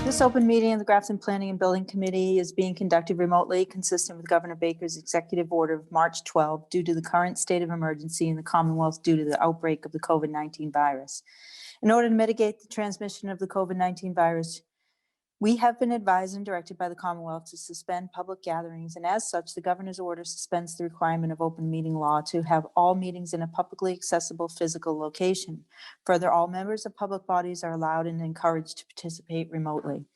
This open meeting of the Grafton Planning and Building Committee is being conducted remotely, consistent with Governor Baker's executive order of March 12 due to the current state of emergency in the Commonwealth due to the outbreak of the COVID-19 virus. In order to mitigate the transmission of the COVID-19 virus, we have been advised and directed by the Commonwealth to suspend public gatherings, and as such, the governor's order suspends the requirement of open meeting law to have all meetings in a publicly accessible physical location. Further, all members of public bodies are allowed and encouraged to participate remotely.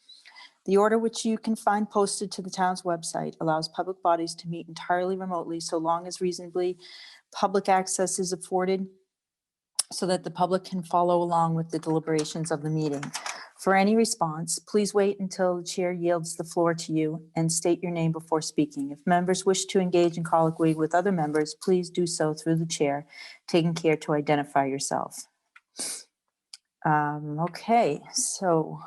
The order, which you can find posted to the town's website, allows public bodies to meet entirely remotely so long as reasonably public access is afforded so that the public can follow along with the deliberations of the meeting. For any response, please wait until the chair yields the floor to you and state your name before speaking. If members wish to engage in colloquy with other members, please do so through the chair, taking care to identify yourself. Okay, so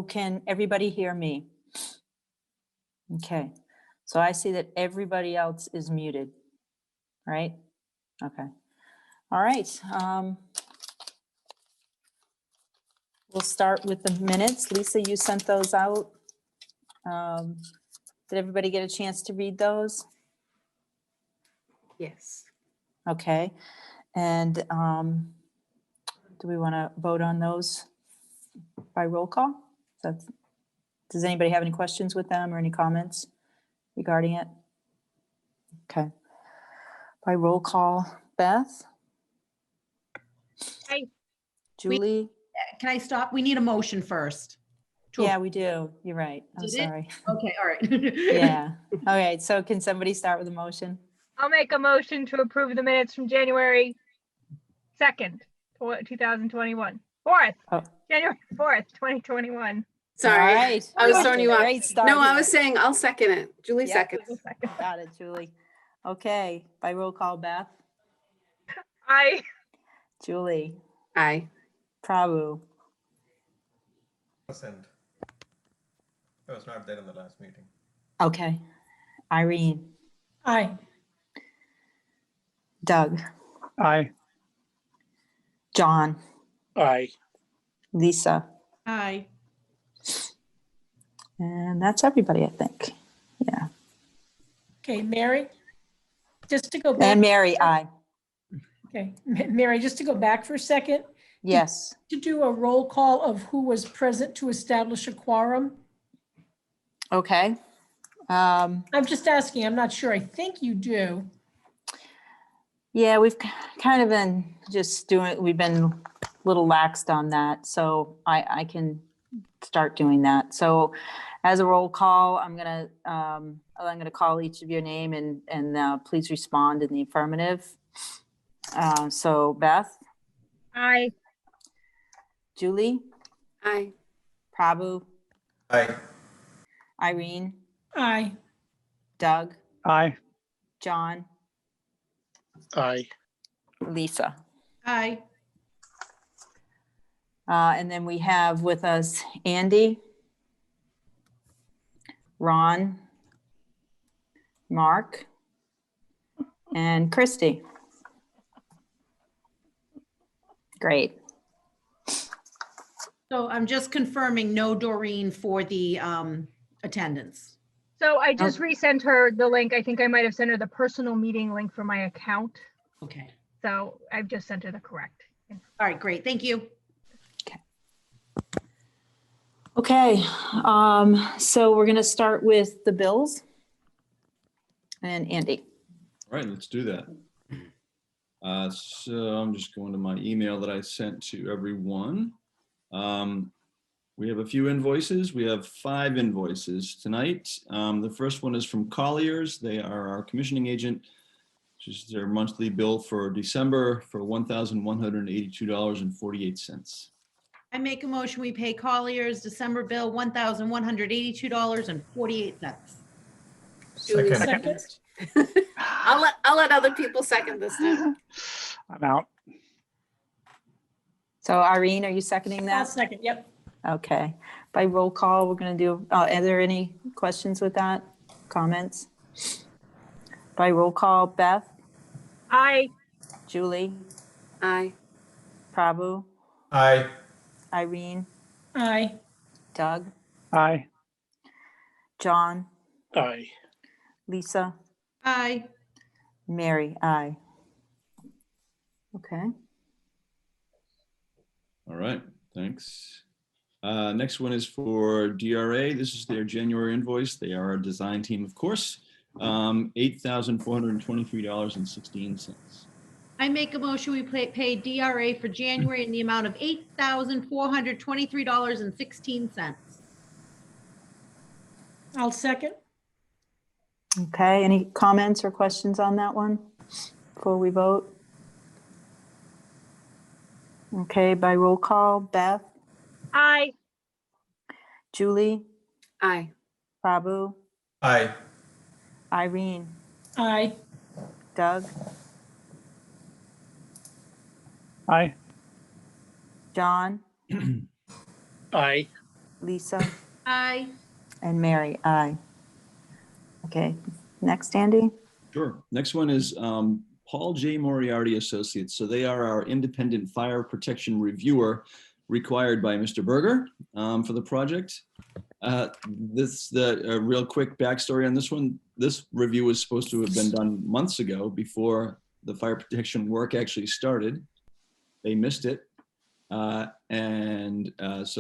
can everybody hear me? Okay, so I see that everybody else is muted. Right? Okay. All right. We'll start with the minutes. Lisa, you sent those out. Did everybody get a chance to read those? Yes. Okay. And do we want to vote on those by roll call? Does anybody have any questions with them or any comments regarding it? Okay. By roll call, Beth? Hi. Julie? Can I stop? We need a motion first. Yeah, we do. You're right. I'm Did it? sorry. Okay, all right. Yeah. All right. So can somebody start with a motion? I'll make a motion to approve the minutes from January 2nd, 2021. Oh. January 4th, 2021. Sorry, All right. I was throwing you off. Great start No, I here. was saying I'll second it. Julie Yeah. seconds. Got it, Julie. Okay. By roll call, Beth? I Julie? Aye. Prabhu? Percent. I was not there in the last meeting. Okay. Irene? Aye. Doug? Aye. John? Aye. Lisa? Aye. And that's everybody, I think. Yeah. Okay, Mary, just to go back. And Mary, aye. Okay, Mary, just to go back for a second, Yes. to do a roll call of who was present to establish a quorum. Okay. I'm just asking, I'm not sure. I think you do. Yeah, we've kind of been just doing, we've been a little laxed on that, so I can start doing that. So as a roll call, I'm gonna call each of your name and please respond in the affirmative. So Beth, I Julie, Aye. Prabhu, Aye. Irene, Aye. Doug, Aye. John, Aye. Lisa. Aye. And then we have with us Andy, Ron, Mark, and Christy. Great. So I'm just confirming no Doreen for the attendance. so I just resent her the link. I think I might have sent her the personal meeting link for my account. Okay. So I've just sent her the correct. All right, great. Thank you. Okay, so we're gonna start with the bills. And Andy. All right, let's do that. So I'm just going to my email that I sent to everyone. We have a few invoices. We have 5 invoices tonight. The first one is from Colliers. They are our commissioning agent. This is their monthly bill for December for $1,182.48. I make a motion, we pay Colliers December bill, $1,182.48. Julie Second. seconds. I'll let other people second this time. I'm out. So Irene, are you seconding I'll that? second, yep. Okay, by roll call, we're gonna do, are there any questions with that? Comments? By roll call, Beth, Aye. Julie, Aye. Prabhu, Aye. Irene, Aye. Doug, Aye. John, Aye. Lisa, Aye. Mary, aye. Okay. All right, thanks. Next one is for DRA. This is their January invoice. They are our design team, of course. $8,423.16. I make a motion, we pay DRA for January in the amount of $8,423.16. I'll second. Okay, any comments or questions on that one before we vote? Okay, by roll call, Beth, Aye. Julie, Aye. Prabhu, Aye. Irene, Aye. Doug, Aye. John, Aye. Lisa, Aye. and Mary, aye. Okay, next, Andy? Sure. Next one is Paul J. Moriarty Associates. So they are our independent fire protection reviewer required by Mr. Berger for the project. The real quick backstory on this one. This review was supposed to have been done months ago before the fire protection work actually started. They missed it. So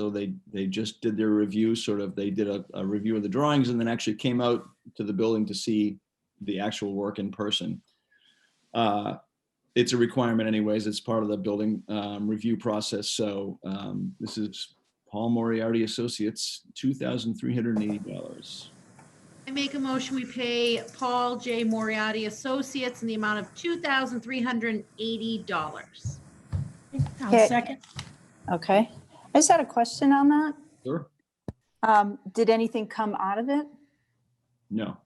they just did their review, they did a review of the drawings and then actually came out to the building to see the actual work in person. It's a requirement anyways. It's part of the building review process. So this is Paul Moriarty Associates, $2,380. I make a motion, we pay Paul J. Moriarty Associates in the amount of $2,380. I'll Okay. second. Okay, I just had a question on that. Sure. Did anything come out of it? No.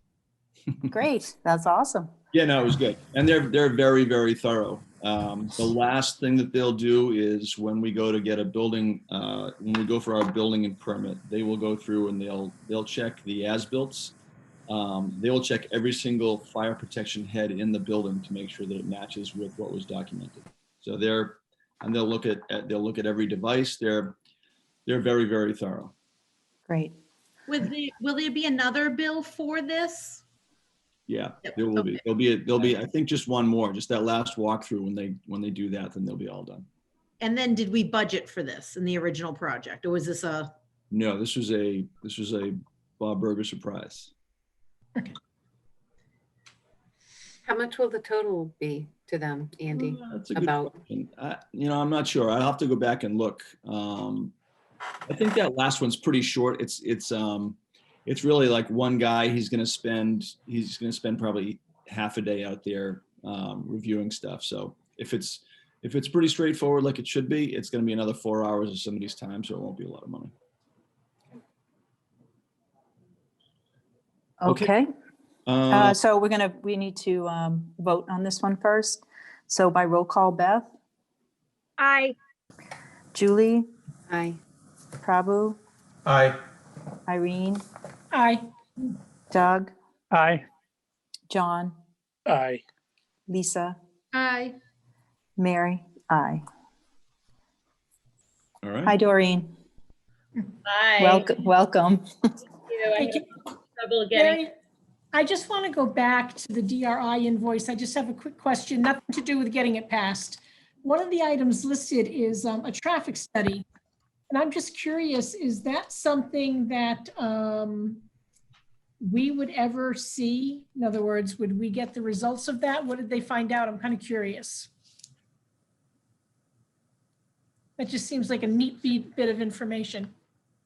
Great, that's awesome. Yeah, no, it was good. And they're very, very thorough. The last thing that they'll do is when we go to get a building, when we go for our building and permit, they will go through and they'll check the as-built. They will check every single fire protection head in the building to make sure that it matches with what was documented. So they'll look at every device. They're very, very thorough. Great. Will there be another bill for this? Yeah, Yep, there will be. okay. There'll be, I think, just one more, just that last walkthrough. When they do that, then they'll be all done. And then did we budget for this in the original project, or was this a? No, this was a Bob Berger surprise. How much will the total be to them, Andy? That's a good About- question. I'm not sure. I'll have to go back and look. I think that last one's pretty short. It's really like one guy. He's gonna spend probably half a day out there reviewing stuff. So if it's pretty straightforward like it should be, it's gonna be another 4 hours of somebody's time, so it won't be a lot of money. Okay. Okay, so we need to vote on this one first. So by roll call, Beth, Aye. Julie, Aye. Prabhu, Aye. Irene, Aye. Doug, Aye. John, Aye. Lisa, Aye. Mary, aye. All right. Hi, Doreen. Hi. Welcome. I Thank had you. trouble getting. Mary, I just want to go back to the DRI invoice. I just have a quick question, nothing to do with getting it passed. One of the items listed is a traffic study. And I'm just curious, is that something that we would ever see? In other words, would we get the results of that? What did they find out? I'm kind of curious. That just seems like a neat bit of information.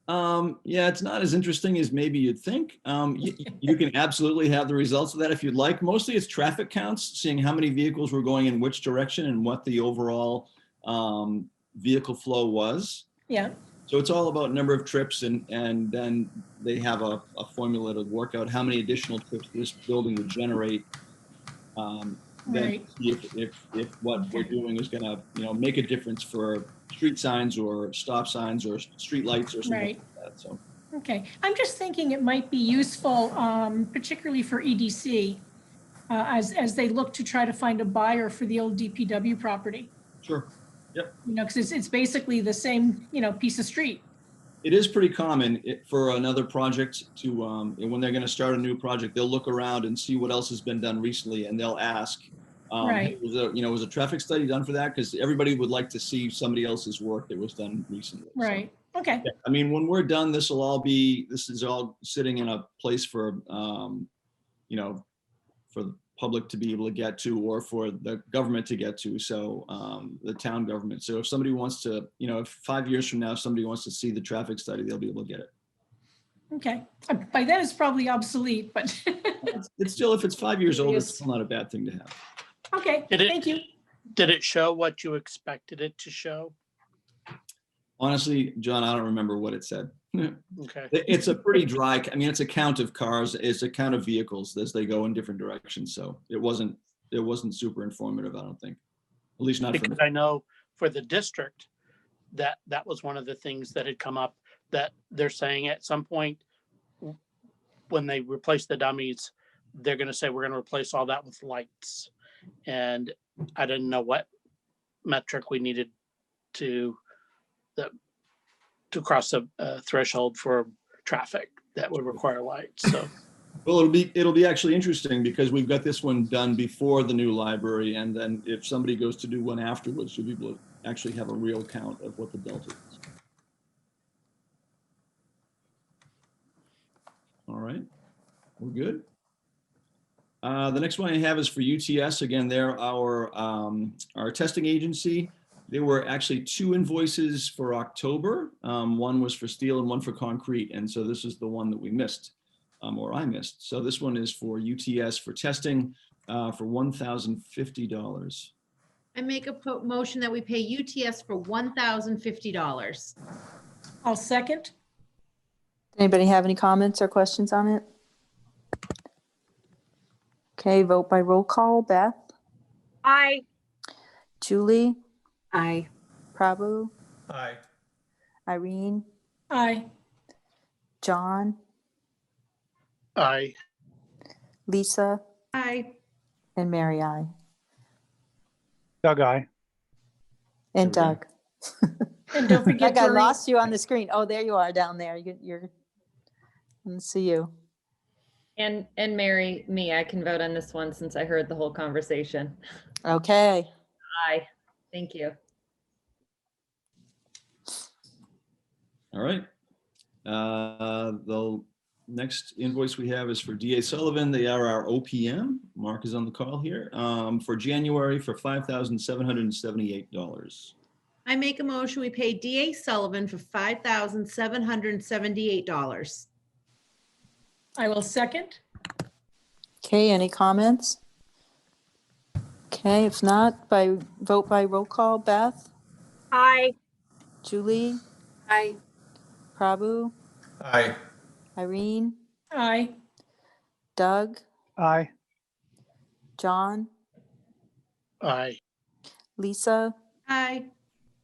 Yeah, it's not as interesting as maybe you'd think. You can absolutely have the results of that if you'd like. Mostly it's traffic counts, seeing how many vehicles were going in which direction and what the overall vehicle flow was. Yeah, So it's all about number of trips, and then they have a formula to work out how many additional trips this building would generate. Then Right. see if what we're doing is gonna, make a difference for street signs or stop signs or street lights or something Right. like that. So, okay. I'm just thinking it might be useful, particularly for EDC, as they look to try to find a buyer for the old DPW property. Sure. You know, because it's basically the same, you know, piece of street. It is pretty common for another project to, when they're going to start a new project, they'll look around and see what else has been done recently, and they'll ask, Right. hey, was a traffic study done for that? Because everybody would like to see somebody else's work that was done recently. So, Right. Okay. yeah, I mean, when we're done, this is all sitting in a place for, for the public to be able to get to, or for the government to get to. So the town government. So if somebody wants to, if 5 years from now, somebody wants to see the traffic study, they'll be able to get it. Okay. By then it's probably obsolete, but It's still, if it's 5 years old, it's Yes. still not a bad thing to have. okay. Thank you. Did it show what you expected it to show? Honestly, John, I don't remember what it said. Okay. It's a pretty dry, it's a count of cars, it's a count of vehicles as they go in different directions. So it wasn't super informative, I don't think. At least not for me. Because I know for the district, that was one of the things that had come up, that they're saying at some point when they replace the dummies, they're going to say, we're going to replace all that with lights. And I didn't know what metric we needed to cross a threshold for traffic that would require lights. So Well, it'll be actually interesting because we've got this one done before the new library, and then if somebody goes to do one afterwards, you'll be able to actually have a real count of what the delta is. All right, we're good. The next one I have is for UTS. Again, they're our testing agency. There were actually 2 invoices for October. One was for steel and one for concrete. And so this is the one that we missed, or I missed. So this one is for UTS for testing for $1,050. I make a motion that we pay UTS for $1,050. I'll second. Anybody have any comments or questions on it? Okay, vote by roll call. Beth, Aye. Julie, Aye. Prabhu, Aye. Irene, Aye. John, I, Lisa, Aye. and Mary I. Doug, I. And There we Doug. And don't forget Doug, I Doreen. lost you on the screen. Oh, there you are down there. You're, let's see you. And Mary, me, I can vote on this one since I heard the whole conversation. Okay. Aye. Thank you. All right. The next invoice we have is for DA Sullivan. They are our OPM. Mark is on the call here for January for $5,778. I make a motion, we pay DA Sullivan for $5,778. I will second. Okay, any comments? Okay, if not, vote by roll call. Beth, Aye. Julie, Aye. Prabhu, Aye. Irene, Aye. Doug, I, John, I, Lisa, Aye.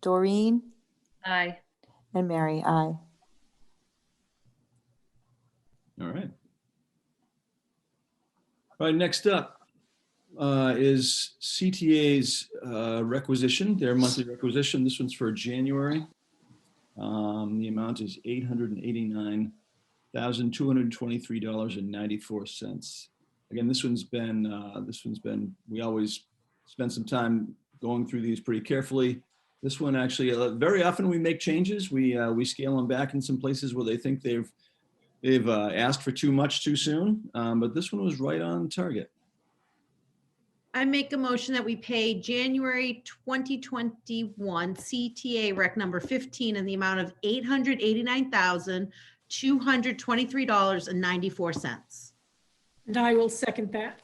Doreen, Aye. and Mary I. All right. All right, next up is CTA's requisition, their monthly requisition. This one's for January. The amount is $889,223.94. Again, this one's been, we always spend some time going through these pretty carefully. This one actually, very often we make changes. We scale them back in some places where they think they've asked for too much too soon, but this one was right on target. I make a motion that we pay January 2021 CTA rec number 15 in the amount of $889,223.94. And I will second that.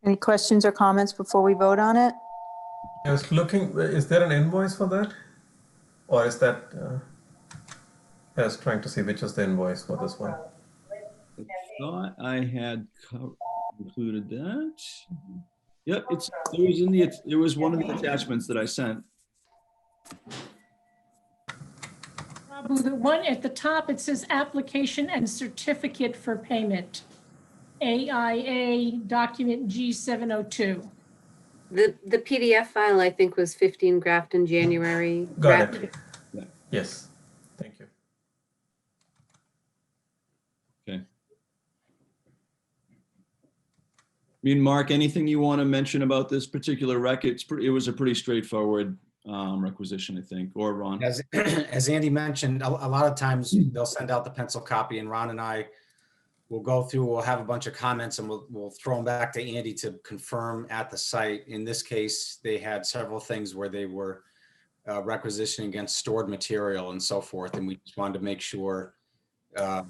Any questions or comments before we vote on it? I was looking, is there an invoice for that? Or is that, I was trying to see which is the invoice for this one. I thought I had included that. Yep, it was one of the attachments that I sent. Prabhu, the one at the top, it says application and certificate for payment. AIA document G702. The PDF file, I think, was 15 Grafton, January. Got it. Yes, thank you. Okay. I mean, Mark, anything you want to mention about this particular rec? It was a pretty straightforward requisition, I think, or Ron? As Andy mentioned, a lot of times they'll send out the pencil copy and Ron and I will go through, we'll have a bunch of comments and we'll throw them back to Andy to confirm at the site. In this case, they had several things where they were requisitioning against stored material and so forth. And we just wanted to make sure that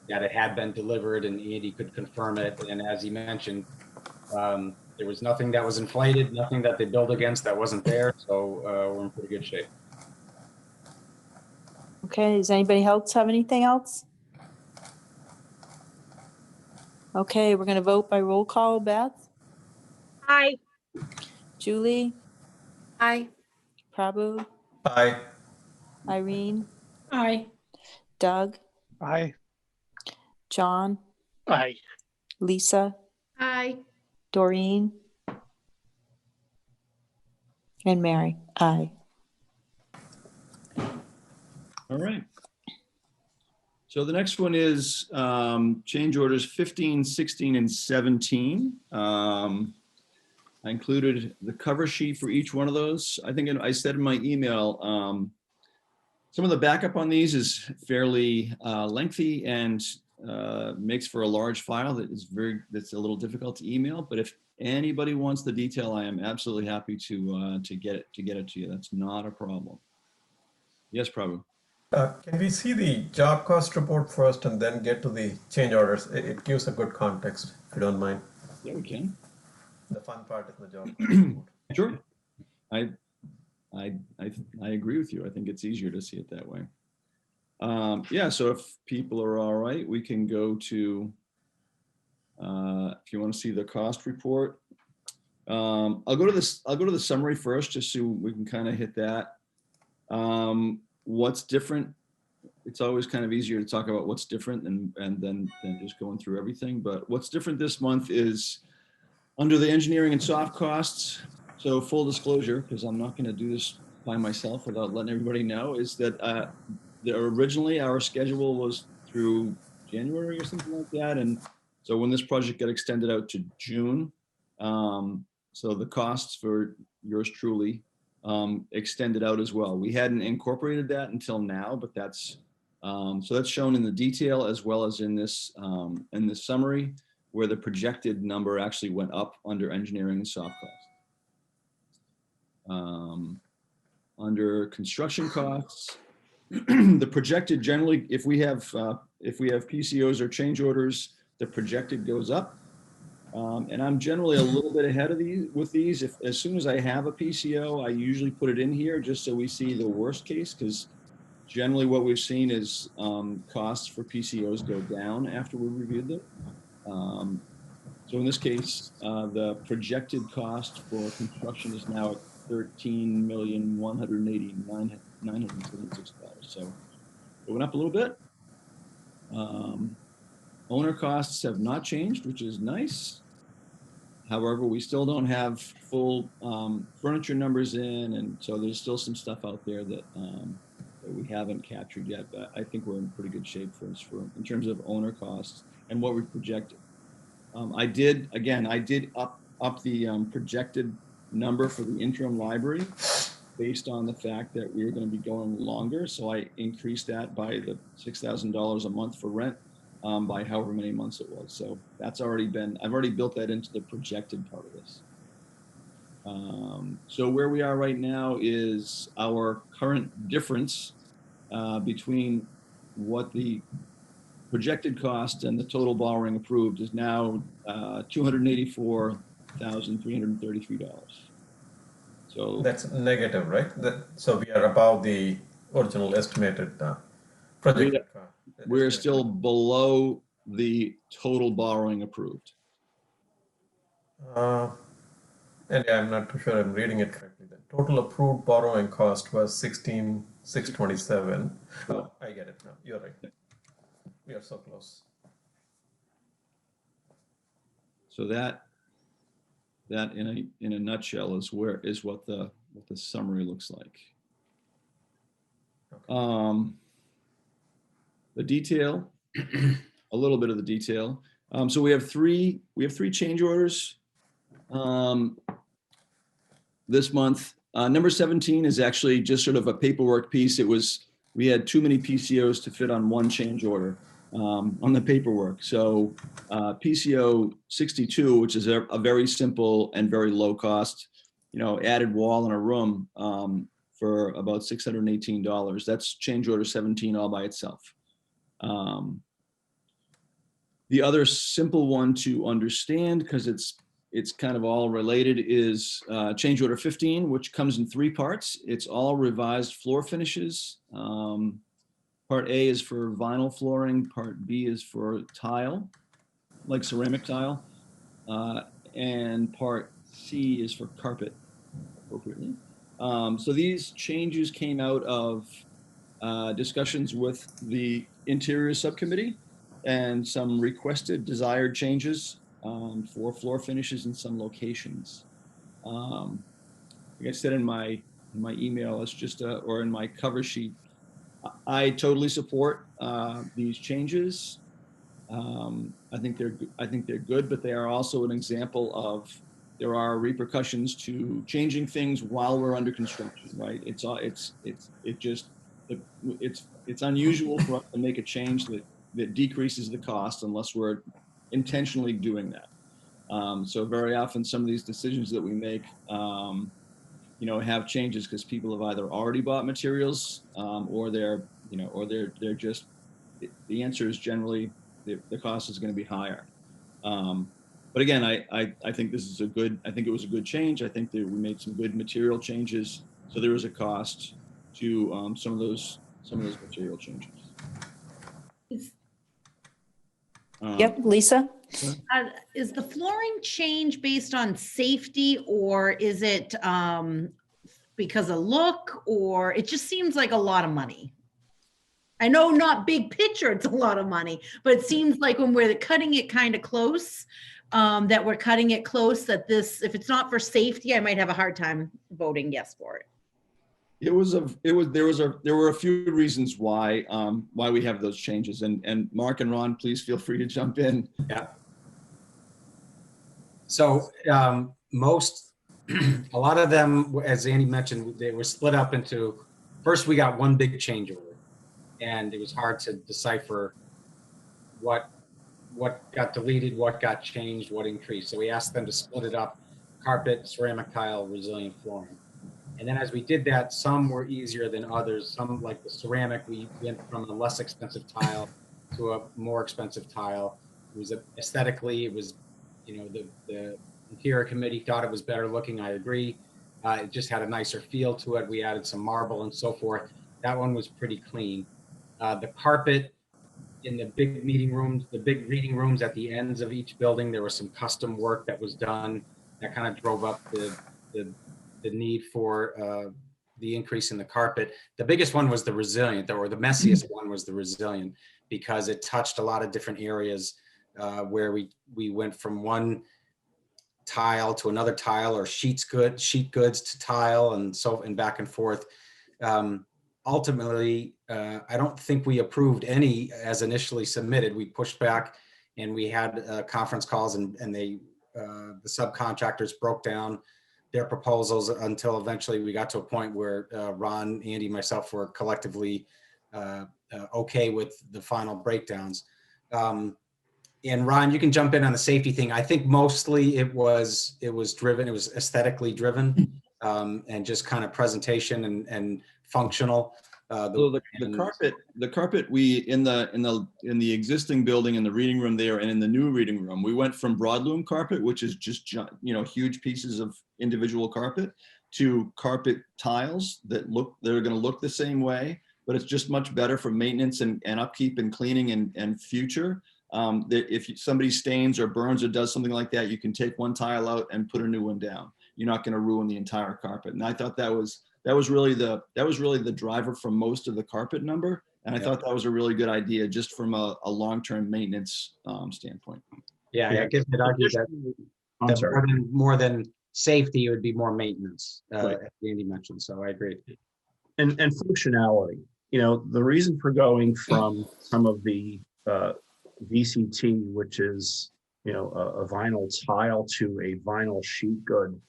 it had been delivered and Andy could confirm it. And as he mentioned, there was nothing that was inflated, nothing that they billed against that wasn't there. So we're in pretty good shape. Okay, does anybody else have anything else? Okay, we're gonna vote by roll call. Beth, Aye. Julie, Aye. Prabhu, Aye. Irene, Aye. Doug, Aye. John, Aye. Lisa, Aye. Doreen, and Mary. Aye. All right. So the next one is change orders 15, 16, and 17. I included the cover sheet for each one of those. I think I said in my email, some of the backup on these is fairly lengthy and makes for a large file that's a little difficult to email. But if anybody wants the detail, I am absolutely happy to get it to you. That's not a problem. Yes, Prabhu. Can we see the job cost report first and then get to the change orders? It gives a good context, if you don't mind. Yeah, we can. The fun part is the job cost report. Sure. I agree with you. I think it's easier to see it that way. Yeah, so if people are all right, we can go to, if you want to see the cost report. I'll go to the summary first, just so we can kind of hit that. What's different? It's always kind of easier to talk about what's different and then just going through everything. But what's different this month is under the engineering and soft costs. So full disclosure, because I'm not going to do this by myself without letting everybody know, is that originally our schedule was through January or something like that. And so when this project got extended out to June, so the costs for yours truly extended out as well. We hadn't incorporated that until now, but that's so that's shown in the detail as well as in this summary, where the projected number actually went up under engineering and soft costs. Under construction costs, the projected generally, if we have PCOs or change orders, the projected goes up. And I'm generally a little bit ahead of these. As soon as I have a PCO, I usually put it in here just so we see the worst case, because generally what we've seen is costs for PCOs go down after we reviewed them. So in this case, the projected cost for construction is now at $13,189,976. So it went up a little bit. Owner costs have not changed, which is nice. However, we still don't have full furniture numbers in, and so there's still some stuff out there that we haven't captured yet. But I think we're in pretty good shape in terms of owner costs and what we projected. I did up the projected number for the interim library based on the fact that we were going to be going longer. So I increased that by the $6,000 a month for rent. By however many months it was. So that's I've already built that into the projected part of this. So where we are right now is our current difference between what the projected cost and the total borrowing approved is now $284,333. So that's negative, right? So we are above the original estimated projected cost. We're still below the total borrowing approved. And yeah, I'm not too sure I'm reading it correctly. The total approved borrowing cost was $16,627. Oh, I get it now. You're right. We are so close. So that in a nutshell is what the summary looks like. The detail, a little bit of the detail. So we have three change orders this month. Number 17 is actually just sort of a paperwork piece. We had too many PCOs to fit on one change order on the paperwork. So PCO 62, which is a very simple and very low cost, added wall in a room for about $618. That's change order 17 all by itself. The other simple one to understand, because it's kind of all related, is change order 15, which comes in 3 parts. It's all revised floor finishes. Part A is for vinyl flooring. Part B is for tile, like ceramic tile. And part C is for carpet, appropriately. So these changes came out of discussions with the interior subcommittee and some requested desired changes for floor finishes in some locations. Like I said in my email, it's just or in my cover sheet, I totally support these changes. I think they're good, but they are also an example of there are repercussions to changing things while we're under construction, right? It's unusual for us to make a change that decreases the cost unless we're intentionally doing that. So very often some of these decisions that we make, have changes because people have either already bought materials or they're just, the answer is generally the cost is going to be higher. But again, I think this is I think it was a good change. I think that we made some good material changes. So there is a cost to some of those material changes. Yep, Lisa? Is the flooring change based on safety, or is it because of look, or it just seems like a lot of money? I know not big picture, it's a lot of money, but it seems like when we're cutting it kind of close, that we're cutting it close, that this, if it's not for safety, I might have a hard time voting yes for it. There were a few reasons why we have those changes, and Mark and Ron, please feel free to jump in. Yeah. So a lot of them, as Andy mentioned, they were split up into, first we got one big change order, and it was hard to decipher what got deleted, what got changed, what increased. So we asked them to split it up: carpet, ceramic tile, resilient flooring. And then as we did that, some were easier than others. Some, like the ceramic, we went from a less expensive tile to a more expensive tile. It was aesthetically, it was, the interior committee thought it was better looking. I agree. It just had a nicer feel to it. We added some marble and so forth. That one was pretty clean. The carpet in the big meeting rooms, the big reading rooms at the ends of each building, there was some custom work that was done that kind of drove up the need for the increase in the carpet. The biggest one was the resilient, or the messiest one was the resilient, because it touched a lot of different areas where we went from one tile to another tile, or sheet goods to tile, and back and forth. Ultimately, I don't think we approved any as initially submitted. We pushed back, and we had conference calls, and the subcontractors broke down their proposals until eventually we got to a point where Ron, Andy, myself were collectively okay with the final breakdowns. And Ron, you can jump in on the safety thing. I think mostly it was aesthetically driven, and just kind of presentation and functional. So the carpet, we in the existing building, in the reading room there, and in the new reading room, we went from broadloom carpet, which is just huge pieces of individual carpet, to carpet tiles that are going to look the same way, but it's just much better for maintenance and upkeep and cleaning and future. That if somebody stains or burns or does something like that, you can take one tile out and put a new one down. You're not going to ruin the entire carpet. And I thought that was really the driver for most of the carpet number. And I thought that was a really good idea just from a long-term maintenance standpoint. Yeah, Yeah. I guess I'd argue that I'm that sorry. more than safety, it would be more maintenance, Right. as Andy mentioned, so I agree. And functionality, the reason for going from some of the VCT, which is, a vinyl tile to a vinyl sheet good,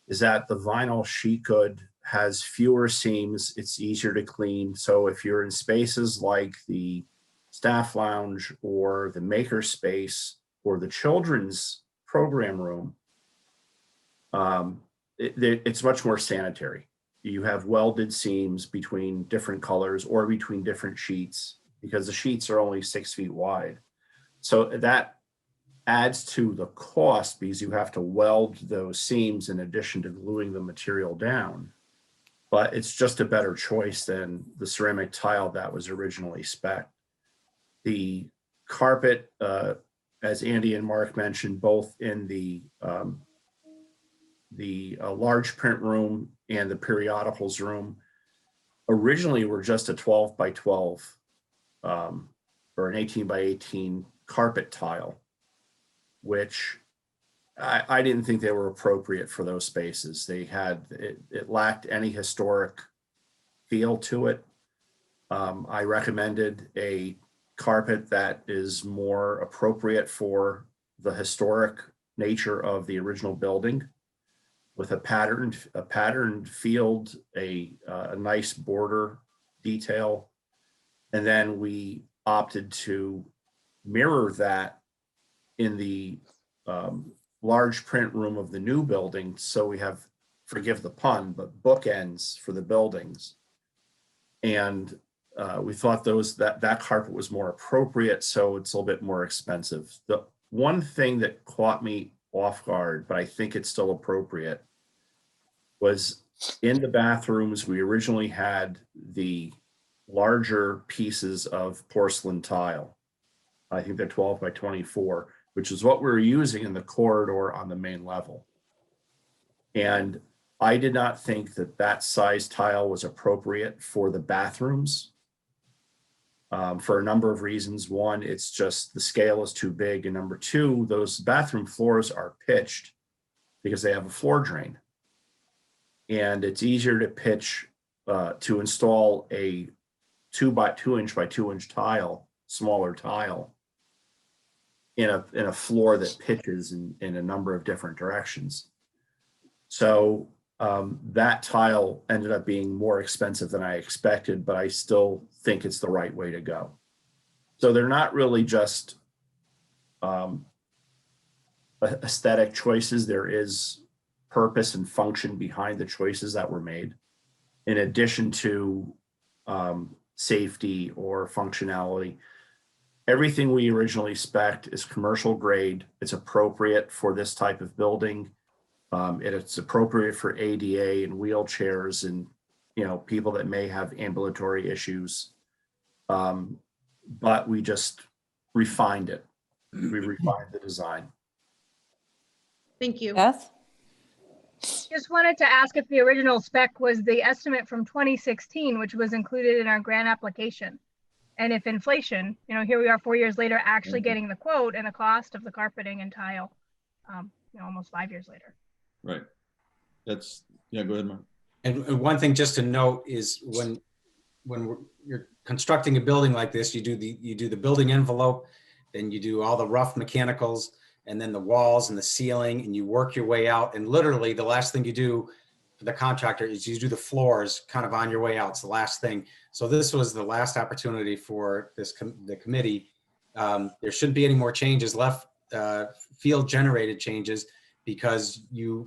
is that the vinyl sheet good has fewer seams, it's easier to clean. So if you're in spaces like the staff lounge or the maker space or the children's program room, it's much more sanitary. You have welded seams between different colors or between different sheets because the sheets are only 6 feet wide. So that adds to the cost because you have to weld those seams in addition to gluing the material down. But it's just a better choice than the ceramic tile that was originally spec'd. The carpet, as Andy and Mark mentioned, both in the large print room and the periodicals room, originally were just a 12 by 12 or an 18 by 18 carpet tile, which I didn't think they were appropriate for those spaces. They had, it lacked any historic feel to it. I recommended a carpet that is more appropriate for the historic nature of the original building, with a patterned field, a nice border detail. And then we opted to mirror that in the large print room of the new building. So we have, forgive the pun, but bookends for the buildings. And we thought that carpet was more appropriate, so it's a little bit more expensive. The one thing that caught me off guard, but I think it's still appropriate, was in the bathrooms, we originally had the larger pieces of porcelain tile. I think they're 12 by 24, which is what we were using in the corridor on the main level. And I did not think that size tile was appropriate for the bathrooms for a number of reasons. One, it's just the scale is too big. And number two, those bathroom floors are pitched because they have a floor drain. And it's easier to pitch, to install a 2 by 2 inch by 2 inch tile, smaller tile, in a floor that pitches in a number of different directions. So that tile ended up being more expensive than I expected, but I still think it's the right way to go. So they're not really just aesthetic choices. There is purpose and function behind the choices that were made, in addition to safety or functionality. Everything we originally spec'd is commercial grade. It's appropriate for this type of building. It's appropriate for ADA and wheelchairs and people that may have ambulatory issues. But we just refined it. We refined the design. Thank you. Beth? Just wanted to ask if the original spec was the estimate from 2016, which was included in our grant application. And if inflation, here we are 4 years later, actually getting the quote and the cost of the carpeting and tile, almost 5 years later. Right. That's, yeah, go ahead, Mark. And one thing just to note is when you're constructing a building like this, you do the building envelope, then you do all the rough mechanicals, and then the walls and the ceiling, and you work your way out. And literally the last thing you do for the contractor is you do the floors kind of on your way out. It's the last thing. So this was the last opportunity for the committee. There shouldn't be any more changes left, field generated changes, because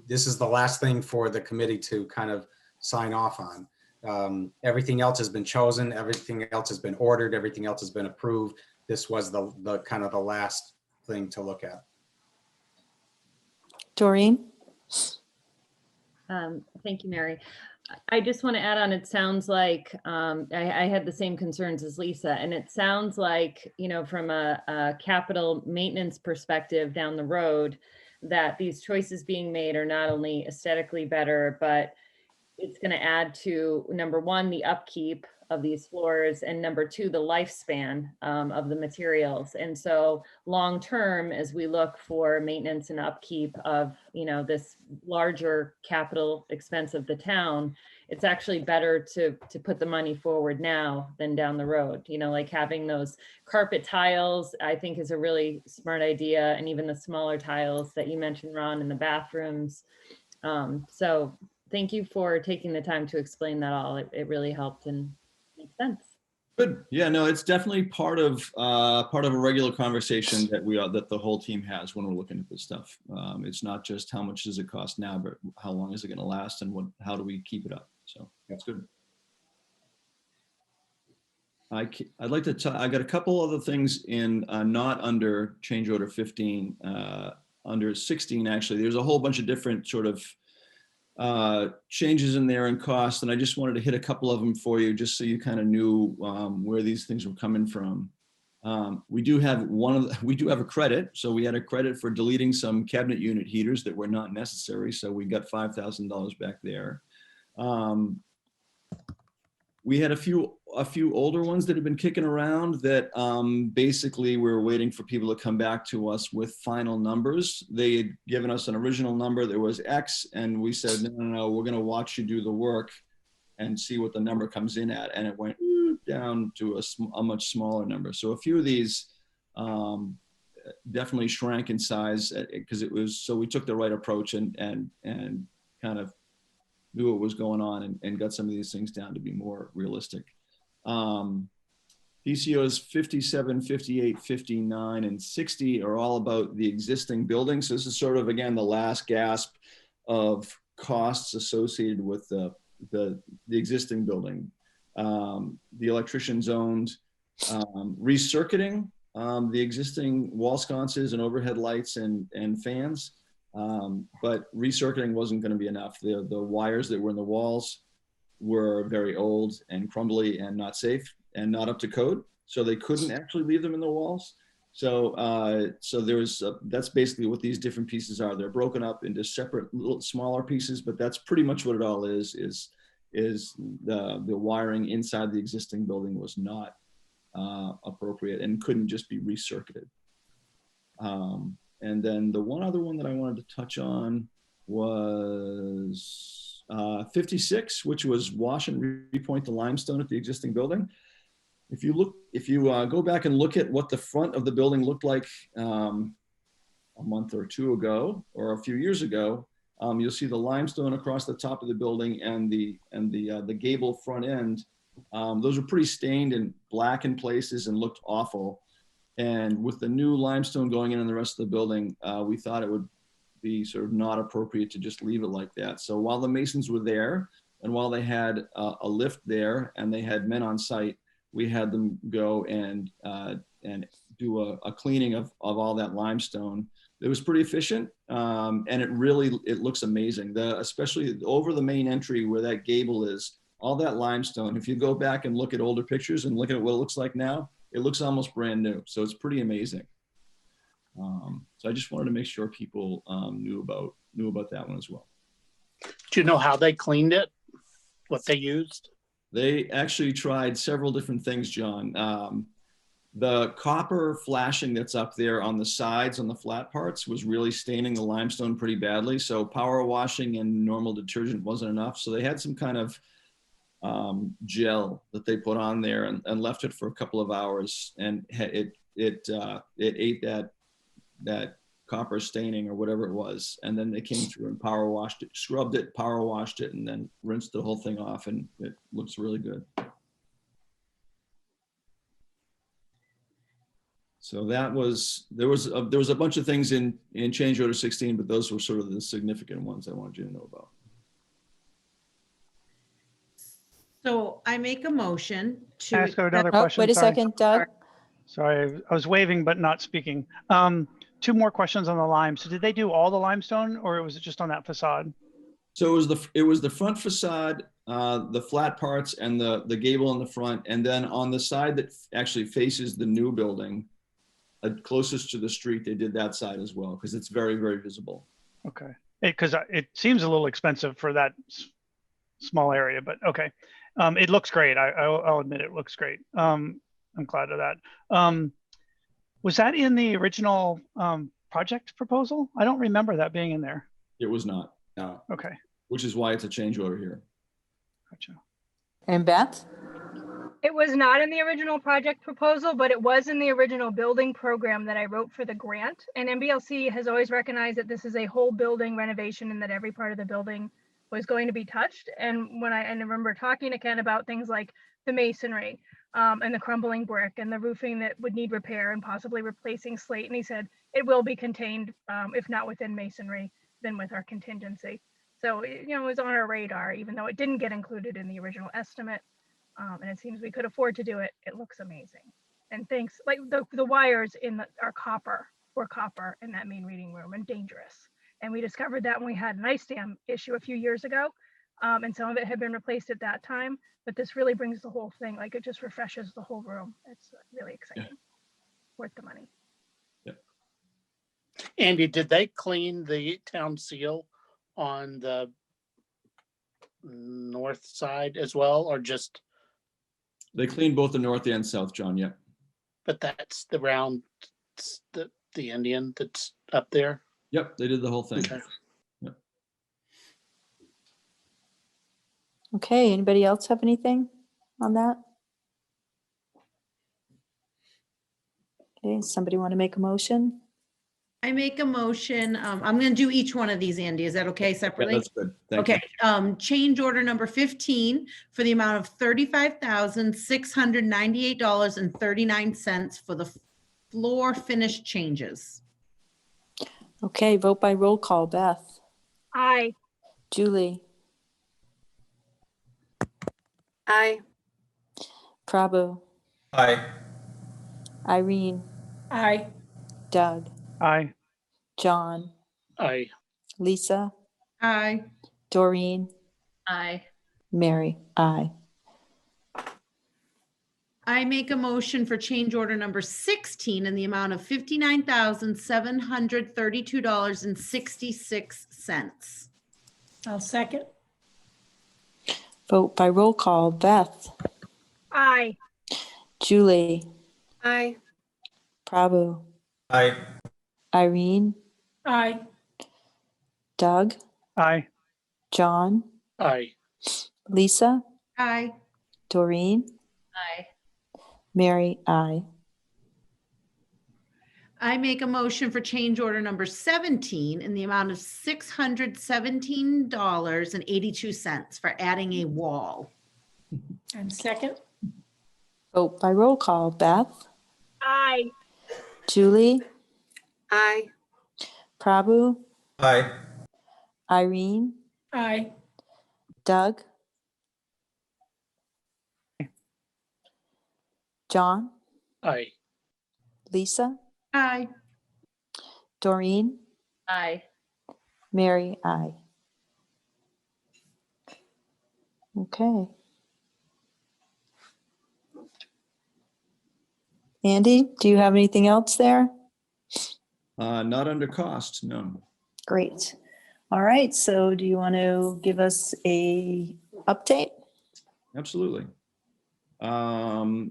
this is the last thing for the committee to kind of sign off on. Everything else has been chosen, everything else has been ordered, everything else has been approved. This was the kind of the last thing to look at. Doreen? Thank you, Mary. I just want to add on, it sounds like I had the same concerns as Lisa, and it sounds like, from a capital maintenance perspective down the road, that these choices being made are not only aesthetically better, but it's going to add to, number one, the upkeep of these floors, and number two, the lifespan of the materials. And so long term, as we look for maintenance and upkeep of, you know, this larger capital expense of the town, it's actually better to put the money forward now than down the road. You know, like having those carpet tiles, I think is a really smart idea. And even the smaller tiles that you mentioned, Ron, in the bathrooms. So thank you for taking the time to explain that all. It really helped and makes sense. Good. Yeah, no, it's definitely part of a regular conversation that the whole team has when we're looking at this stuff. It's not just how much does it cost now, but how long is it going to last, and how do we keep it up? So that's good. I'd like to I got a couple other things in not under change order 15, under 16 actually. There's a whole bunch of different sort of changes in there and cost, and I just wanted to hit a couple of them for you just so you kind of knew where these things were coming from. We do have a credit, so we had a credit for deleting some cabinet unit heaters that were not necessary, so we got $5,000 back there. We had a few older ones that have been kicking around that basically we're waiting for people to come back to us with final numbers. They had given us an original number that was X, and we said, no, we're going to watch you do the work and see what the number comes in at. And it went down to a much smaller number. So a few of these definitely shrank in size because so we took the right approach and kind of knew what was going on and got some of these things down to be more realistic. PCOs 57, 58, 59, and 60 are all about the existing building. So this is sort of, again, the last gasp of costs associated with the existing building. The electricians owned recircuiting the existing wall sconces and overhead lights and fans. But recircuiting wasn't going to be enough. The wires that were in the walls were very old and crumbly and not safe and not up to code. So they couldn't actually leave them in the walls. So that's basically what these different pieces are. They're broken up into separate little smaller pieces, but that's pretty much what it all is the wiring inside the existing building was not appropriate and couldn't just be recircuited. And then the one other one that I wanted to touch on was 56, which was wash and repoint the limestone at the existing building. If you go back and look at what the front of the building looked like a month or two ago or a few years ago, you'll see the limestone across the top of the building and the gable front end. Those were pretty stained and black in places and looked awful. And with the new limestone going in the rest of the building, we thought it would be sort of not appropriate to just leave it like that. So while the masons were there and while they had a lift there and they had men on site, we had them go and do a cleaning of all that limestone. It was pretty efficient, and it looks amazing. Especially over the main entry where that gable is, all that limestone. If you go back and look at older pictures and look at what it looks like now, it looks almost brand new. So it's pretty amazing. So I just wanted to make sure people knew about that one as well. Do you know how they cleaned it? What they used? They actually tried several different things, John. The copper flashing that's up there on the sides, on the flat parts, was really staining the limestone pretty badly. So power washing and normal detergent wasn't enough. So they had some kind of gel that they put on there and left it for a couple of hours, and it ate that copper staining or whatever it was, and then they came through and power washed it, scrubbed it, power washed it, and then rinsed the whole thing off, and it looks really good. So there was a bunch of things in change order 16, but those were sort of the significant ones I wanted you to know about. So I make a motion to. Ask another Oh, question. wait a sorry. second, Doug. Sorry, I was waving but not speaking. Two more questions on the lime. So did they do all the limestone, or was it just on that facade? So it was the front facade, the flat parts, and the gable in the front, and then on the side that actually faces the new building, closest to the street, they did that side as well because it's very, very visible. Okay, because it seems a little expensive for that small area, but okay. It looks great. I'll admit it looks great. I'm glad of that. Was that in the original project proposal? I don't remember that being in there. It was not, No. Okay, which is why it's a change order here. gotcha. And Beth? It was not in the original project proposal, but it was in the original building program that I wrote for the grant. And MBLC has always recognized that this is a whole building renovation and that every part of the building was going to be touched. And I remember talking to Ken about things like the masonry and the crumbling brick and the roofing that would need repair and possibly replacing slate. And he said it will be contained, if not within masonry, then with our contingency. So, it was on our radar, even though it didn't get included in the original estimate. And it seems we could afford to do it. It looks amazing. And thanks, like the wires in were copper in that main reading room and dangerous. And we discovered that when we had an ice dam issue a few years ago. And some of it had been replaced at that time, but this really brings the whole thing, like it just refreshes the whole room. It's really exciting. Yeah. Worth the money. Andy, did they clean the town seal on the north side as well, or just, They cleaned both the north and south, John, yeah. but that's the round, the Indian that's up there? Yep, they did the whole thing. Okay. Okay, anybody else have anything on that? Okay, somebody want to make a motion? I make a motion. I'm going to do each one of these, Andy. Is that okay Yeah, separately? that's good. Thank you. Okay, change order number 15 for the amount of $35,698.39 for the floor finish changes. Okay, vote by roll call. Beth? Aye. Julie? Aye. Prabhu? Aye. Irene? Aye. Doug? Aye. John? Aye. Lisa? Aye. Doreen? Aye. Mary? Aye. I make a motion for change order number 16 in the amount of $59,732.66. I'll second. Vote by roll call. Beth? Aye. Julie? Aye. Prabhu? Aye. Irene? Aye. Doug? Aye. John? Aye. Lisa? Aye. Doreen? Aye. Mary? Aye. I make a motion for change order number 17 in the amount of $617.82 for adding a wall. And second. Vote by roll call. Beth? Aye. Julie? Aye. Prabhu? Aye. Irene? Aye. Doug? John? Aye. Lisa? Aye. Doreen? Aye. Mary? Aye. Okay. Andy, do you have anything else there? Not under cost, no. Great. All right, so do you want to give us a update? Absolutely. I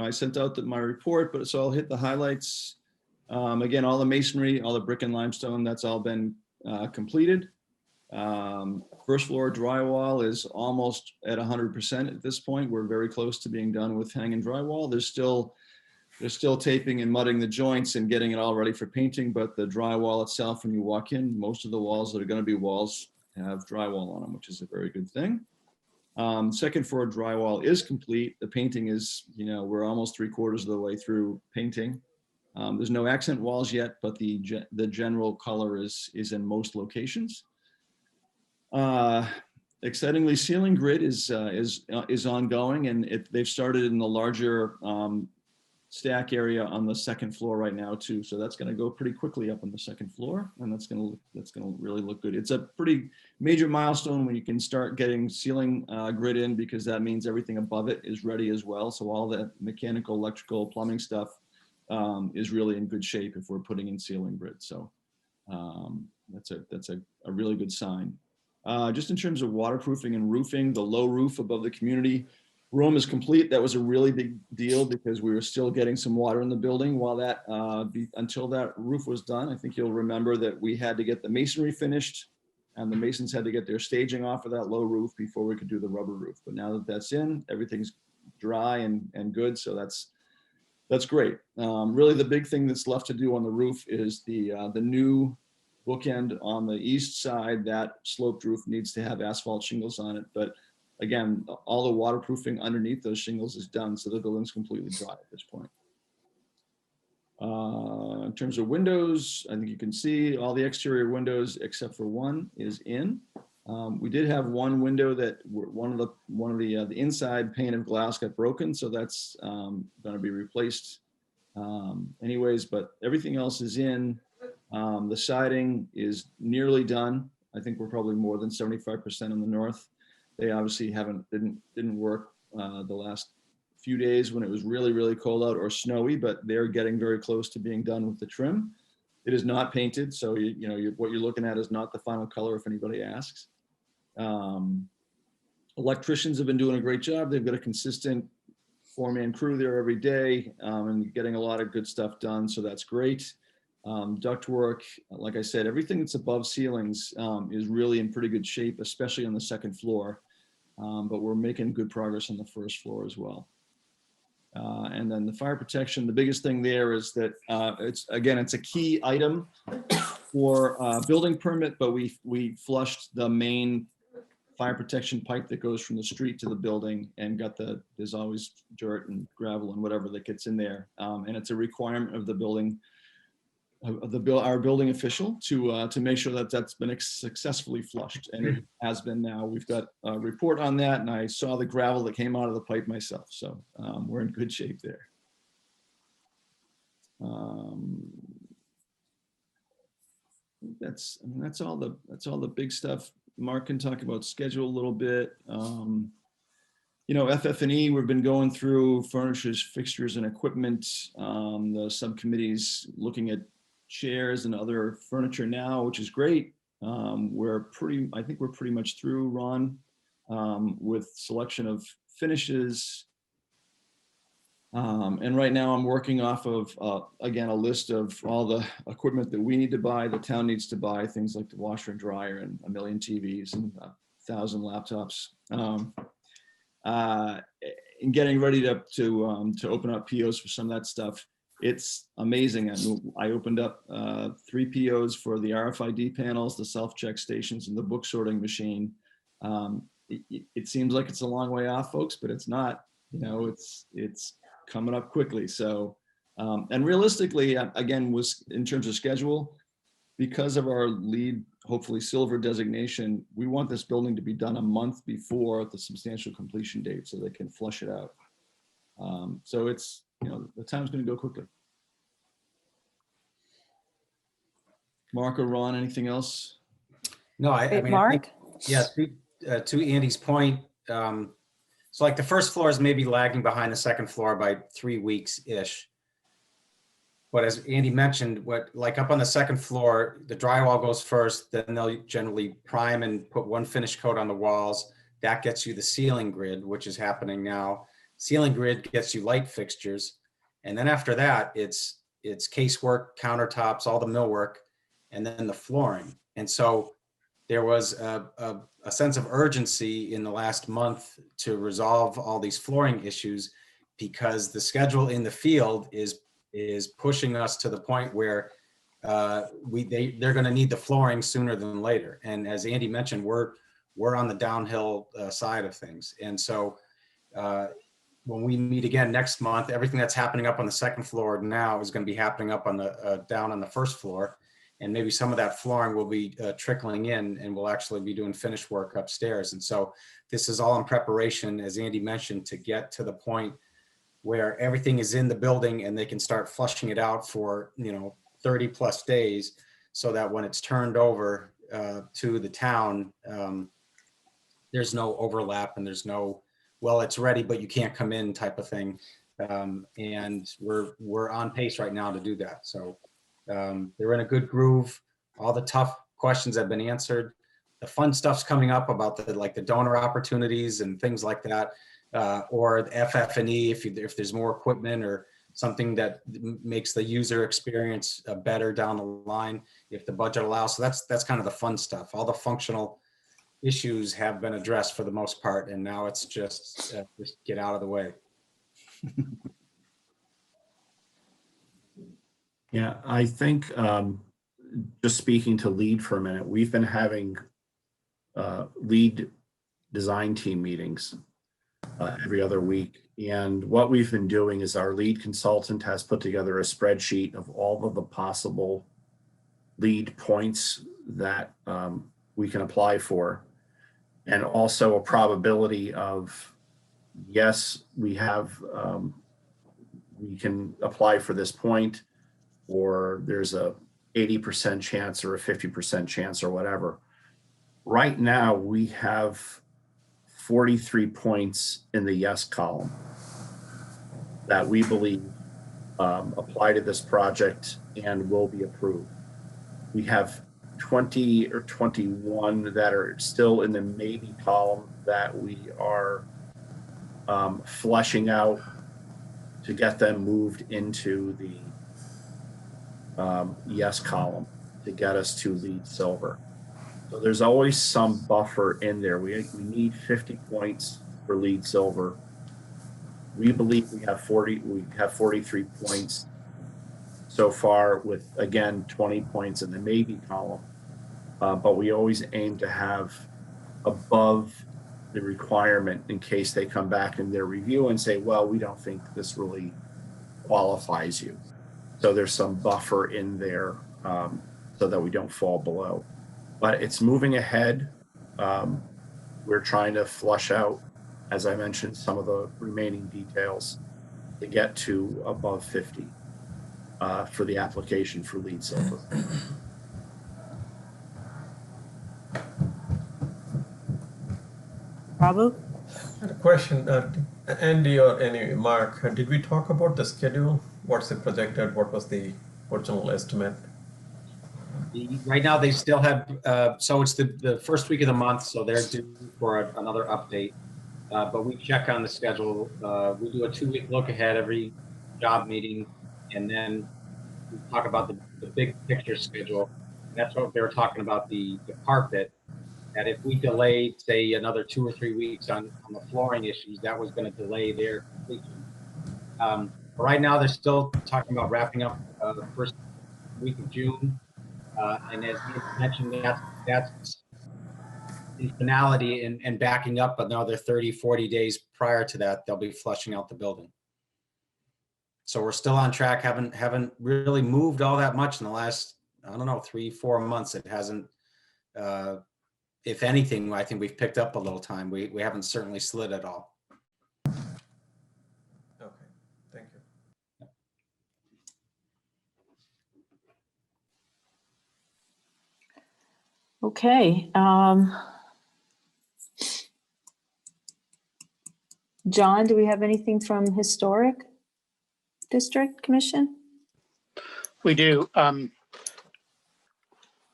sent out my report, but so I'll hit the highlights. Again, all the masonry, all the brick and limestone, that's all been completed. First floor drywall is almost at 100% at this point. We're very close to being done with hanging drywall. There's still taping and mudding the joints and getting it all ready for painting, but the drywall itself, when you walk in, most of the walls that are going to be walls have drywall on them, which is a very good thing. Second floor drywall is complete. The painting is, we're almost 3/4 of the way through painting. There's no accent walls yet, but the general color is in most locations. Excitingly, ceiling grid is ongoing, and they've started in the larger stack area on the second floor right now too. So that's going to go pretty quickly up on the second floor, and that's going to really look good. It's a pretty major milestone when you can start getting ceiling grid in, because that means everything above it is ready as well. So all the mechanical, electrical, plumbing stuff is really in good shape if we're putting in ceiling grid. So that's a really good sign. Just in terms of waterproofing and roofing, the low roof above the community room is complete. That was a really big deal because we were still getting some water in the building while that, until that roof was done. I think you'll remember that we had to get the masonry finished and the masons had to get their staging off of that low roof before we could do the rubber roof. But now that that's in, everything's dry and good. So that's great. Really the big thing that's left to do on the roof is the new bookend on the east side. That sloped roof needs to have asphalt shingles on it. But again, all the waterproofing underneath those shingles is done. So the building's completely dry at this point. In terms of windows, I think you can see all the exterior windows except for one is in. We did have one window that one of the inside pane of glass got broken, so that's going to be replaced anyways. But everything else is in. The siding is nearly done. I think we're probably more than 75% in the north. They obviously didn't work the last few days when it was really cold out or snowy, but they're getting very close to being done with the trim. It is not painted, so what you're looking at is not the final color if anybody asks. Electricians have been doing a great job. They've got a consistent 4-man crew there every day and getting a lot of good stuff done, so that's great. Ductwork, like I said, everything that's above ceilings is really in pretty good shape, especially on the second floor, but we're making good progress on the first floor as well. And then the fire protection, the biggest thing there is that it's a key item for building permit, but we flushed the main fire protection pipe that goes from the street to the building and there's always dirt and gravel and whatever that gets in there. And it's a requirement of the building, our building official to make sure that that's been successfully flushed, and it has been now. We've got a report on that, and I saw the gravel that came out of the pipe myself, so we're in good shape there. That's all the big stuff. Mark can talk about schedule a little bit. FF&E, we've been going through furnitures, fixtures, and equipment. The subcommittees looking at chairs and other furniture now, which is great. I think we're pretty much through, Ron, with selection of finishes. And right now I'm working off of, again, a list of all the equipment that we need to buy, the town needs to buy, things like the washer and dryer and 1 million TVs and 1,000 laptops. And getting ready to open up POs for some of that stuff. It's amazing. I opened up 3 POs for the RFID panels, the self-check stations, and the book sorting machine. It seems like it's a long way off, folks, but it's not. It's coming up quickly. So, and realistically, again, was in terms of schedule, because of our LEED, hopefully silver designation, we want this building to be done a month before the substantial completion date so they can flush it out. So it's, the time's going to go quickly. Mark or Ron, anything else? No, I mean, Mark? To Andy's point, so like the first floor is maybe lagging behind the second floor by 3 weeks-ish. But as Andy mentioned, like up on the second floor, the drywall goes first, then they'll generally prime and put one finish coat on the walls. That gets you the ceiling grid, which is happening now. Ceiling grid gets you light fixtures. And then after that, it's casework, countertops, all the millwork, and then the flooring. And so there was a sense of urgency in the last month to resolve all these flooring issues, because the schedule in the field is pushing us to the point where they're going to need the flooring sooner than later. And as Andy mentioned, we're on the downhill side of things. And so when we meet again next month, everything that's happening up on the second floor now is going to be happening up on the down on the first floor. And maybe some of that flooring will be trickling in, and we'll actually be doing finished work upstairs. And so this is all in preparation, as Andy mentioned, to get to the point where everything is in the building and they can start flushing it out for 30 plus days, so that when it's turned over to the town, there's no overlap and there's no, well, it's ready, but you can't come in type of thing. And we're on pace right now to do that. So they're in a good groove. All the tough questions have been answered. the fun stuff's coming up about the donor opportunities and things like that, or the FF&E if there's more equipment or something that makes the user experience better down the line, if the budget allows. So that's kind of the fun stuff. All the functional issues have been addressed for the most part, and now it's just get out of the way. Yeah, I think just speaking to LEED for a minute, we've been having LEED design team meetings every other week. And what we've been doing is our LEED consultant has put together a spreadsheet of all of the possible LEED points that we can apply for, and also a probability of, yes, we can apply for this point, or there's a 80% chance or a 50% chance or whatever. Right now, we have 43 points in the yes column that we believe apply to this project and will be approved. We have 20 or 21 that are still in the maybe column that we are fleshing out to get them moved into the yes column to get us to LEED Silver. So there's always some buffer in there. We need 50 points for LEED Silver. We believe we have 43 points so far, with again 20 points in the maybe column. But we always aim to have above the requirement in case they come back in their review and say, well, we don't think this really qualifies you. So there's some buffer in there so that we don't fall below. But it's moving ahead. We're trying to flush out, as I mentioned, some of the remaining details to get to above 50 for the application for LEED Silver. Prabhu? I had a question, Andy or Mark, did we talk about the schedule? What's the projected, what was the original estimate? Right now, they still have, so it's the first week of the month, so they're due for another update. But we check on the schedule. We do a 2-week look ahead every job meeting, and then we talk about the big picture schedule. And that's what they were talking about, the carpet. That if we delayed, say, another 2 or 3 weeks on the flooring issues, that was going to delay their completion. Right now, they're still talking about wrapping up the first week of June. And as you mentioned, that's in finality and backing up another 30, 40 days prior to that, they'll be flushing out the building. So we're still on track, haven't really moved all that much in the last, I don't know, 3-4 months. It hasn't, if anything, I think we've picked up a little time. We haven't certainly slid at all. Okay, thank you. Okay. John, do we have anything from Historic District Commission? We do. I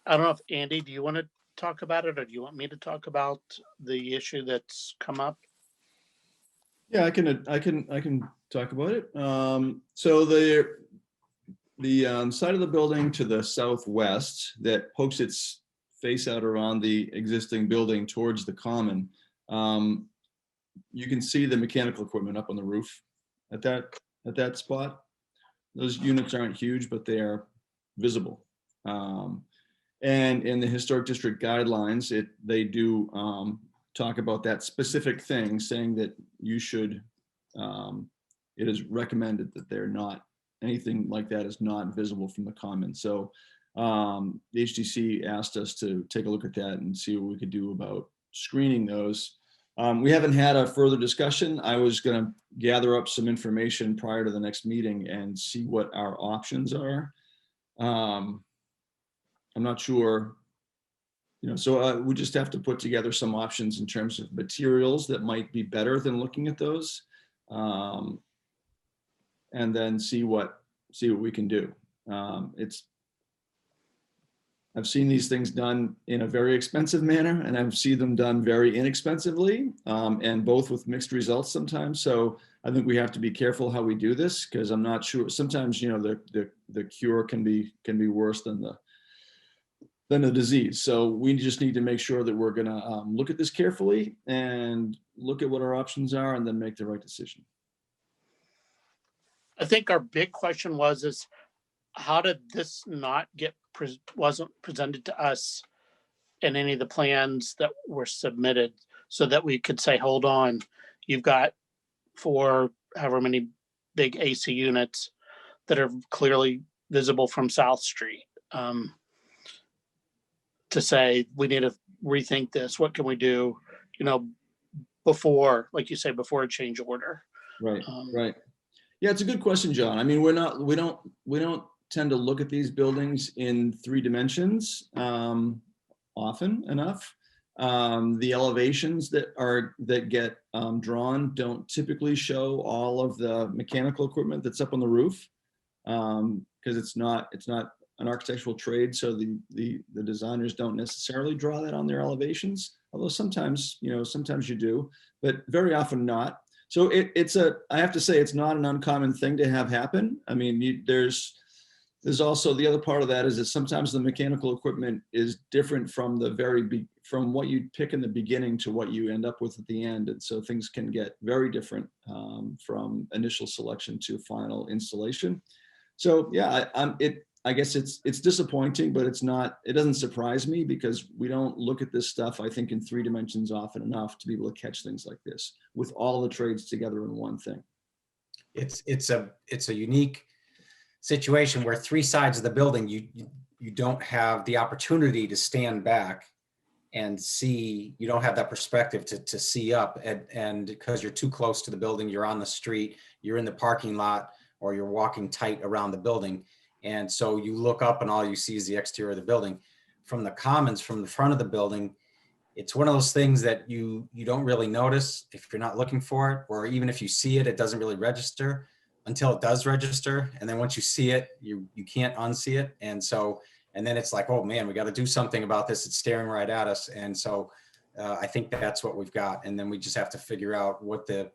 don't know if Andy, do you want to talk about it, or do you want me to talk about the issue that's come up? Yeah, I can talk about it. So the side of the building to the southwest that pokes its face out around the existing building towards the common, you can see the mechanical equipment up on the roof at that spot. Those units aren't huge, but they are visible. And in the Historic District guidelines, they do talk about that specific thing, saying that you should, it is recommended that they're not, anything like that is not visible from the common. So the HDC asked us to take a look at that and see what we could do about screening those. We haven't had a further discussion. I was going to gather up some information prior to the next meeting and see what our options are. I'm not sure, so we just have to put together some options in terms of materials that might be better than looking at those, and then see what we can do. I've seen these things done in a very expensive manner, and I've seen them done very inexpensively, and both with mixed results sometimes. So I think we have to be careful how we do this, because I'm not sure. Sometimes, you know, the cure can be worse than the disease. So we just need to make sure that we're going to look at this carefully and look at what our options are, and then make the right decision. I think our big question is how did this not get wasn't presented to us in any of the plans that were submitted, so that we could say, hold on, you've got 4 however many big AC units that are clearly visible from South Street, to say we need to rethink this. What can we do, you know, before, like you say, before a change order? Right. Right. Yeah, it's a good question, John. I mean, we don't tend to look at these buildings in 3 dimensions often enough. The elevations that get drawn don't typically show all of the mechanical equipment that's up on the roof, because it's not an architectural trade, so the designers don't necessarily draw that on their elevations. Although sometimes you do, but very often not. So I have to say, it's not an uncommon thing to have happen. I mean, there's also the other part of that is that sometimes the mechanical equipment is different from from what you pick in the beginning to what you end up with at the end. And so things can get very different from initial selection to final installation. So yeah, I guess it's disappointing, but it doesn't surprise me, because we don't look at this stuff, I think, in 3 dimensions often enough to be able to catch things like this with all the trades together in one thing. It's a unique situation where 3 sides of the building, you don't have the opportunity to stand back and see. You don't have that perspective to see up, and because you're too close to the building, you're on the street, you're in the parking lot, or you're walking tight around the building. And so you look up and all you see is the exterior of the building. From the commons, from the front of the building, it's one of those things that you don't really notice if you're not looking for it, or even if you see it, it doesn't really register until it does register. And then once you see it, you can't unsee it. And then it's like, oh man, we got to do something about this. It's staring right at us. And so I think that's what we've got. And then we just have to figure out what a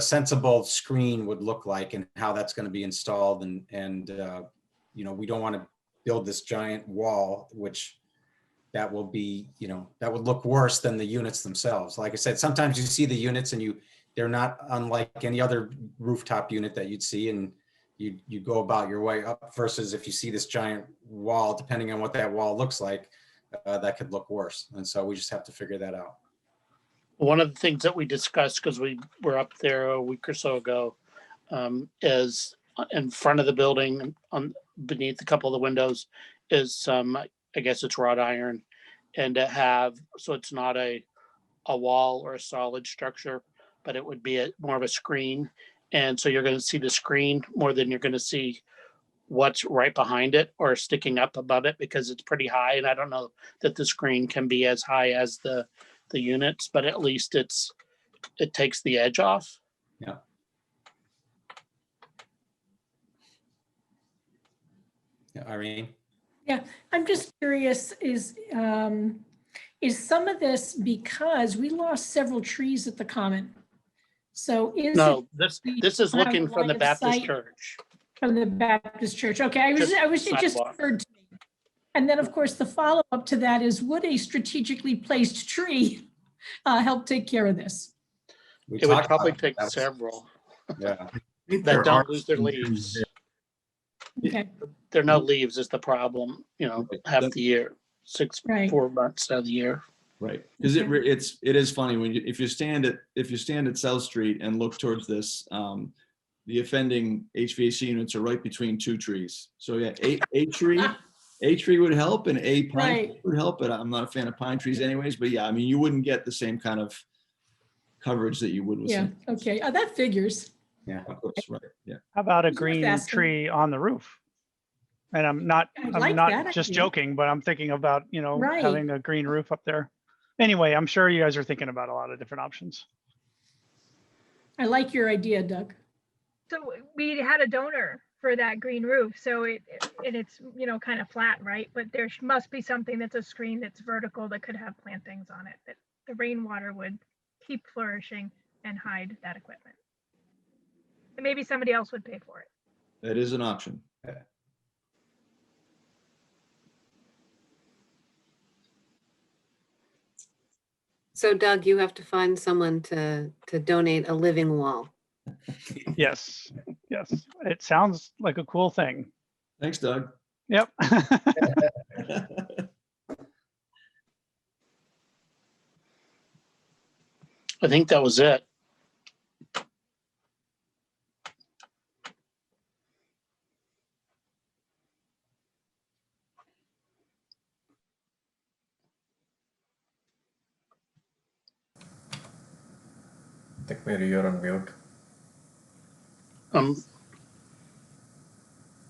sensible screen would look like and how that's going to be installed. And we don't want to build this giant wall, which that will be, that would look worse than the units themselves. Like I said, sometimes you see the units and they're not unlike any other rooftop unit that you'd see, and you go about your way up, versus if you see this giant wall, depending on what that wall looks like, that could look worse. And so we just have to figure that out. One of the things that we discussed, because we were up there a week or so ago, is in front of the building, beneath a couple of the windows, is some, I guess it's wrought iron, and so it's not a wall or a solid structure, but it would be more of a screen. And so you're going to see the screen more than you're going to see what's right behind it or sticking up above it, because it's pretty high. And I don't know that the screen can be as high as the units, but at least it takes the edge off. Yeah. Yeah, Irene? Yeah, I'm just curious, is some of this because we lost several trees at the common? So No, this is looking from the line of Baptist sight church. From the Baptist church. Okay, it just sidewalk. occurred to me. And then, of course, the follow-up to that is, would a strategically placed tree help take care of this? It would probably take several Yeah. that don't lose their leaves. Okay, There are no leaves is the problem, half the year, Right. 4 months out of the year. Right, because it is funny when if you stand at South Street and look towards this, the offending HVAC units are right between 2 trees. So yeah, a tree would help, and a pine Right. would help. But I'm not a fan of pine trees, anyways. But yeah, I mean, you wouldn't get the same kind of coverage that you would with yeah, some. okay, that figures. Yeah. Of course, right. Yeah. How about a Just green asking. tree on the roof? And I'm not like that just idea. joking, but I'm thinking about, Right. having a green roof up there. Anyway, I'm sure you guys are thinking about a lot of different options. I like your idea, Doug. So we had a donor for that green roof. So it's, you know, kind of flat, right? But there must be something that's a screen that's vertical that could have plantings on it, that the rainwater would keep flourishing and hide that equipment. And maybe somebody else would pay for it. That is an option. So Doug, you have to find someone to donate a living wall. Yes, yes. It sounds like a cool thing. Thanks, Doug. Yep. I think that was it. I think Mary, you're on mute.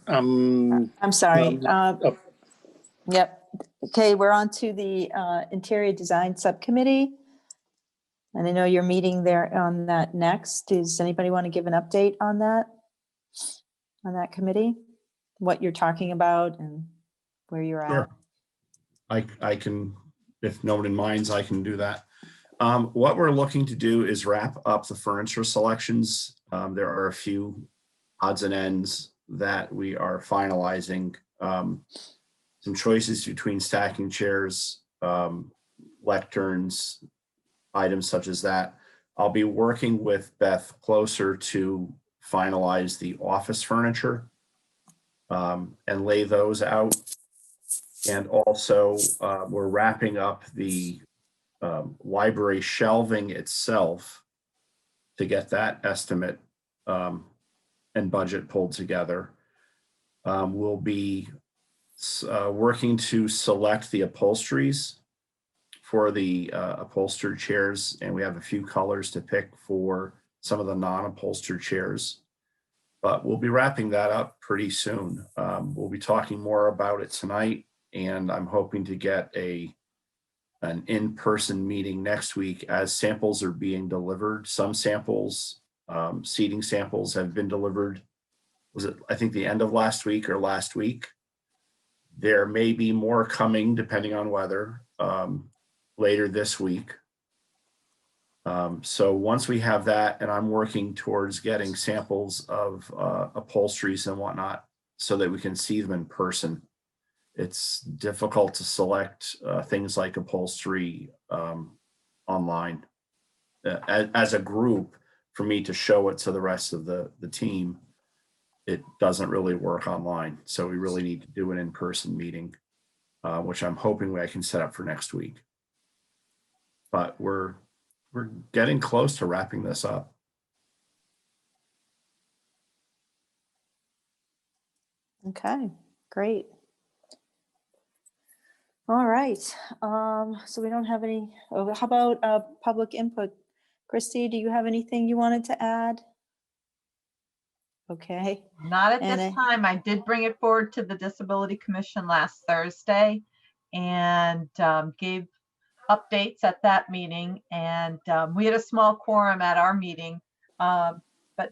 I'm sorry. Oh. Yep. Okay, we're on to the Interior Design Subcommittee. And I know you're meeting there on that next. Does anybody want to give an update on that committee? What you're talking about and where you're at? Sure. I can, if nobody minds, I can do that. What we're looking to do is wrap up the furniture selections. There are a few odds and ends that we are finalizing. Some choices between stacking chairs, lecterns, items such as that. I'll be working with Beth closer to finalize the office furniture and lay those out. And also we're wrapping up the library shelving itself to get that estimate and budget pulled together. We'll be working to select the upholsteries for the upholstered chairs, and we have a few colors to pick for some of the non-upholstered chairs. But we'll be wrapping that up pretty soon. We'll be talking more about it tonight, and I'm hoping to get an in-person meeting next week as samples are being delivered. Some samples, seating samples have been delivered. Was it, I think, the end of last week or last week? There may be more coming depending on weather later this week. So once we have that, and I'm working towards getting samples of upholsteries and whatnot so that we can see them in person. It's difficult to select things like upholstery online. As a group, for me to show it to the rest of the team, it doesn't really work online. So we really need to do an in-person meeting, which I'm hoping I can set up for next week. But we're getting close to wrapping this up. Okay, great. All right, so we don't have any, how about public input? Christy, do you have anything you wanted to add? Okay. Not at And this time. I did bring it forward to the Disability Commission last Thursday and gave updates at that meeting. And we had a small quorum at our meeting, but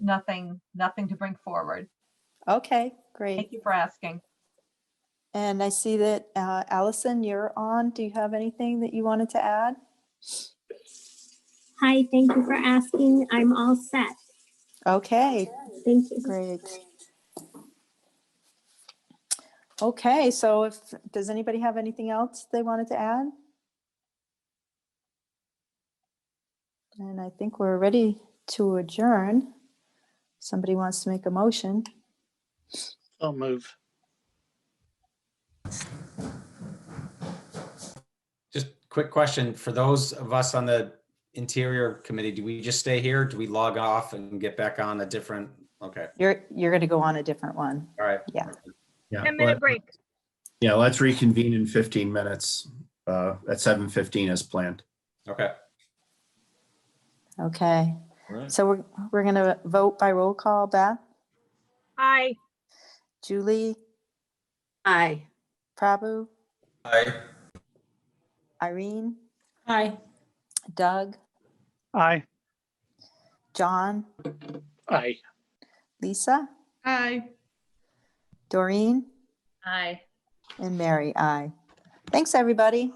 nothing to bring forward. Okay, great. Thank you for asking. And I see that Allison, you're on. Do you have anything that you wanted to add? Hi, thank you for asking. I'm all set. Okay, Thank you. great. Okay, so does anybody have anything else they wanted to add? And I think we're ready to adjourn. Somebody wants to make a motion. I'll move. Just quick question for those of us on the Interior Committee, do we just stay here? Do we log off and get back on a different? Okay. You're going to go on a different one. All right. Yeah. Yeah. 10-minute break. Yeah, let's reconvene in 15 minutes at 7:15 as planned. Okay. Okay. All right. So we're going to vote by roll call. Beth, Aye. Julie, Aye. Prabhu, Aye. Irene, Hi. Doug, Aye. John, Aye. Lisa, Aye. Doreen, Aye. and Mary, aye. Thanks, everybody.